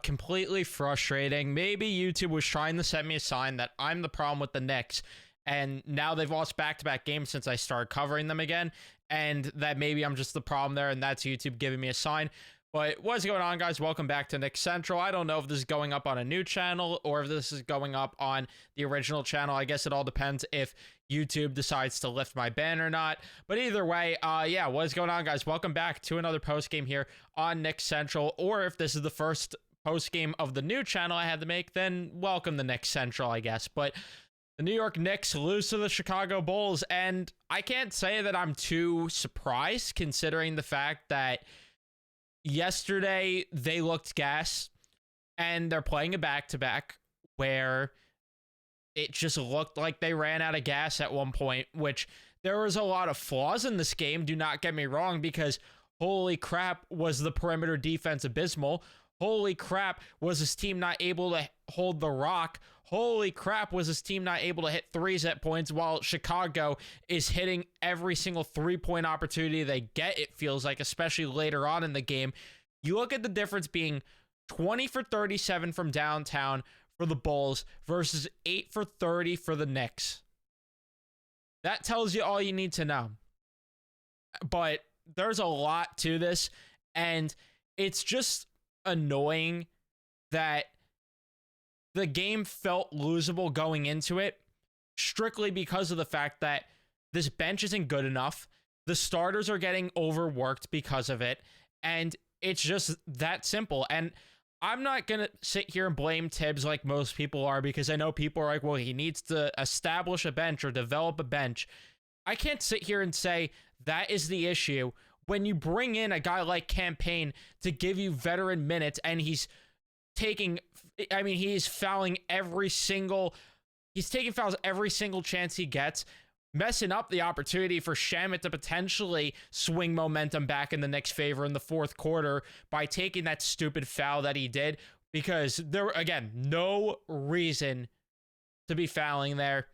Completely frustrating. Maybe YouTube was trying to send me a sign that I'm the problem with the Knicks, and now they've lost back-to-back games since I started covering them again, and that maybe I'm just the problem there, and that's YouTube giving me a sign. But what's going on, guys? Welcome back to Knick Central. I don't know if this is going up on a new channel or if this is going up on the original channel. I guess it all depends if YouTube decides to lift my ban or not. But either way, yeah, what's going on, guys? Welcome back to another post game here on Knick Central. Or if this is the first post game of the new channel I had to make, then welcome to Knick Central, I guess. But the New York Knicks lose to the Chicago Bulls, and I can't say that I'm too surprised considering the fact that yesterday they looked gas, and they're playing a back-to-back where it just looked like they ran out of gas at one point, which there was a lot of flaws in this game, do not get me wrong, because holy crap was the perimeter defense abysmal. Holy crap was this team not able to hold the rock. Holy crap was this team not able to hit threes at points, while Chicago is hitting every single three-point opportunity they get, it feels like, especially later on in the game. You look at the difference being 20 for 37 from downtown for the Bulls versus 8 for 30 for the Knicks. That tells you all you need to know. But there's a lot to this, and it's just annoying that the game felt losable going into it, strictly because of the fact that this bench isn't good enough. The starters are getting overworked because of it, and it's just that simple. And I'm not going to sit here and blame Tibbs like most people are, because I know people are like, well, he needs to establish a bench or develop a bench. I can't sit here and say that is the issue when you bring in a guy like Campaign to give you veteran minutes, and he's taking fouls every single chance he gets, messing up the opportunity for Shamet to potentially swing momentum back in the Knicks' favor in the fourth quarter by taking that stupid foul that he did, because there, again, no reason to be fouling there.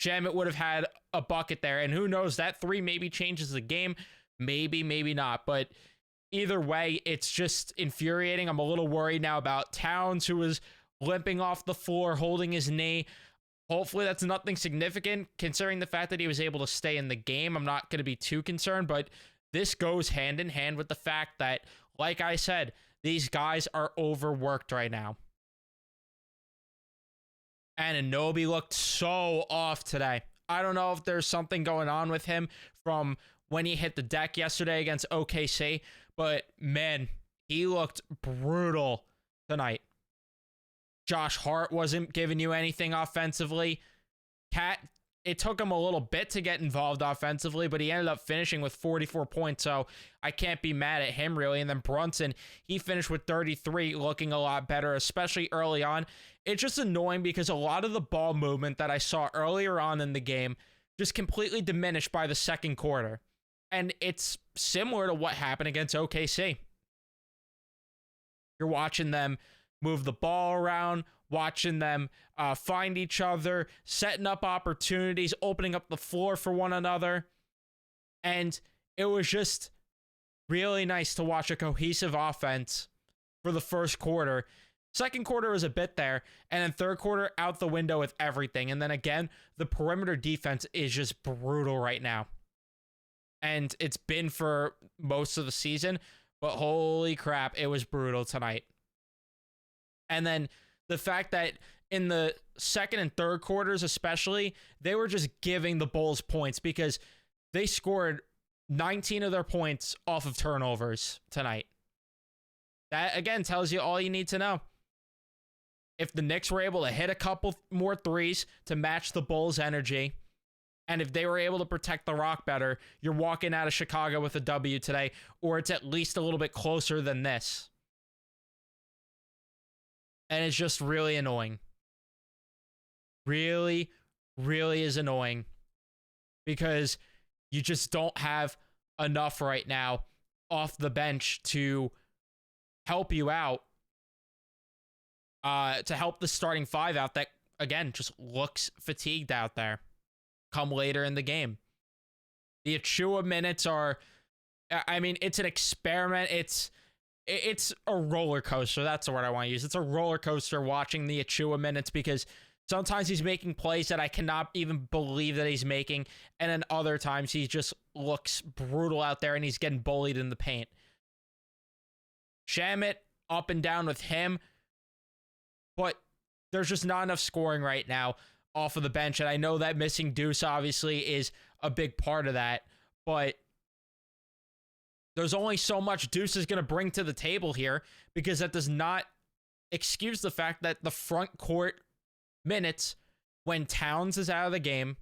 Shamet would have had a bucket there, and who knows, that three maybe changes the game, maybe not, but either way, it's just infuriating. I'm a little worried now about Towns, who was limping off the floor, holding his knee. Hopefully that's nothing significant, considering the fact that he was able to stay in the game. I'm not going to be too concerned, but this goes hand in hand with the fact that, like I said, these guys are overworked right now. And Anunoby looked so off today. I don't know if there's something going on with him from when he hit the deck yesterday against OKC, but man, he looked brutal tonight. Josh Hart wasn't giving you anything offensively. Cat, it took him a little bit to get involved offensively, but he ended up finishing with 44 points, so I can't be mad at him, really. And then Brunson, he finished with 33, looking a lot better, especially early on. It's just annoying because a lot of the ball movement that I saw earlier on in the game just completely diminished by the second quarter. And it's similar to what happened against OKC. You're watching them move the ball around, watching them find each other, setting up opportunities, opening up the floor for one another. And it was just really nice to watch a cohesive offense for the first quarter. Second quarter was a bit there, and then third quarter out the window with everything. And then again, the perimeter defense is just brutal right now. And it's been for most of the season, but holy crap, it was brutal tonight. And then the fact that in the second and third quarters especially, they were just giving the Bulls points because they scored 19 of their points off of turnovers tonight. That, again, tells you all you need to know. If the Knicks were able to hit a couple more threes to match the Bulls' energy, and if they were able to protect the rock better, you're walking out of Chicago with a W today, or it's at least a little bit closer than this. And it's just really annoying. Really, really is annoying. Because you just don't have enough right now off the bench to help you out. To help the starting five out that, again, just looks fatigued out there come later in the game. The Achua minutes are, I mean, it's an experiment. it's a roller coaster. That's the word I want to use. It's a roller coaster watching the Achua minutes, because sometimes he's making plays that I cannot even believe that he's making, and then other times he just looks brutal out there and he's getting bullied in the paint. Shamit, up and down with him, but there's just not enough scoring right now off of the bench, and I know that missing Deuce obviously is a big part of that, but there's only so much Deuce is going to bring to the table here, because that does not excuse the fact that the front court minutes, when Towns is out of the game,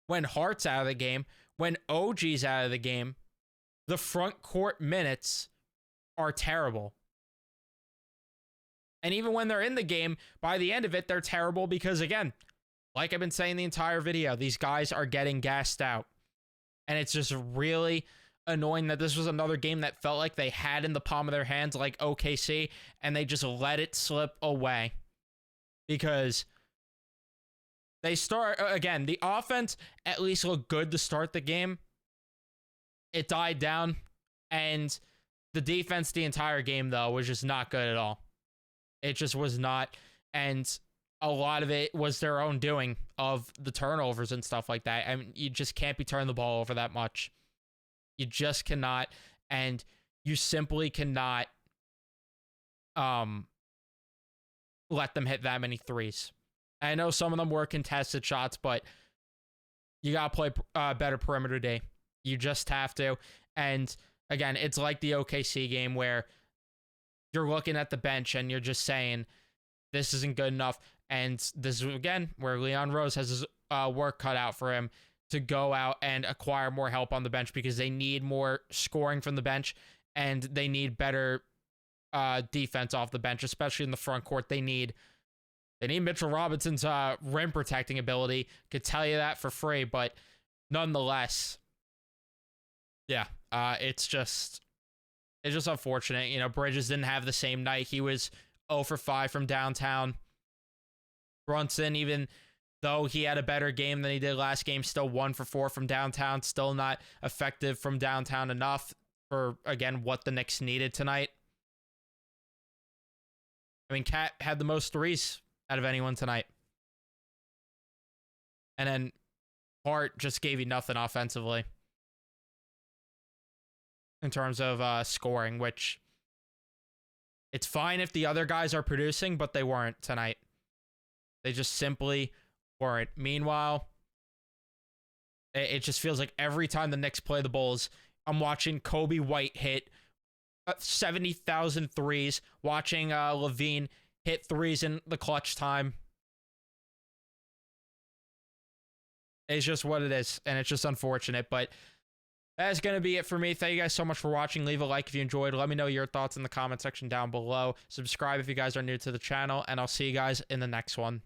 when Hart's out of the game, when OG's out of the game, the front court minutes are terrible. And even when they're in the game, by the end of it, they're terrible because, again, like I've been saying the entire video, these guys are getting gassed out. And it's just really annoying that this was another game that felt like they had in the palm of their hands, like OKC, and they just let it slip away. Because they start, again, the offense at least looked good to start the game. It died down, and the defense the entire game, though, was just not good at all. It just was not, and a lot of it was their own doing of the turnovers and stuff like that. I mean, you just can't be turning the ball over that much. You just cannot, and you simply cannot let them hit that many threes. I know some of them were contested shots, but you got to play better perimeter D. You just have to. And again, it's like the OKC game where you're looking at the bench and you're just saying, this isn't good enough. And this is, again, where Leon Rose has his work cut out for him to go out and acquire more help on the bench, because they need more scoring from the bench and they need better defense off the bench, especially in the front court. They need Mitchell Robinson's rim protecting ability. Could tell you that for free, but nonetheless, yeah, it's just unfortunate. You know, Bridges didn't have the same night. He was 0 for 5 from downtown. Brunson, even though he had a better game than he did last game, still 1 for 4 from downtown. Still not effective from downtown enough for, again, what the Knicks needed tonight. I mean, Cat had the most threes out of anyone tonight. And then Hart just gave you nothing offensively in terms of scoring, which it's fine if the other guys are producing, but they weren't tonight. They just simply weren't. Meanwhile, it just feels like every time the Knicks play the Bulls, I'm watching Kobe White hit 70,000 threes, watching Levine hit threes in the clutch time. It's just what it is, and it's just unfortunate, but that's going to be it for me. Thank you guys so much for watching. Leave a like if you enjoyed. Let me know your thoughts in the comment section down below. Subscribe if you guys are new to the channel, and I'll see you guys in the next one.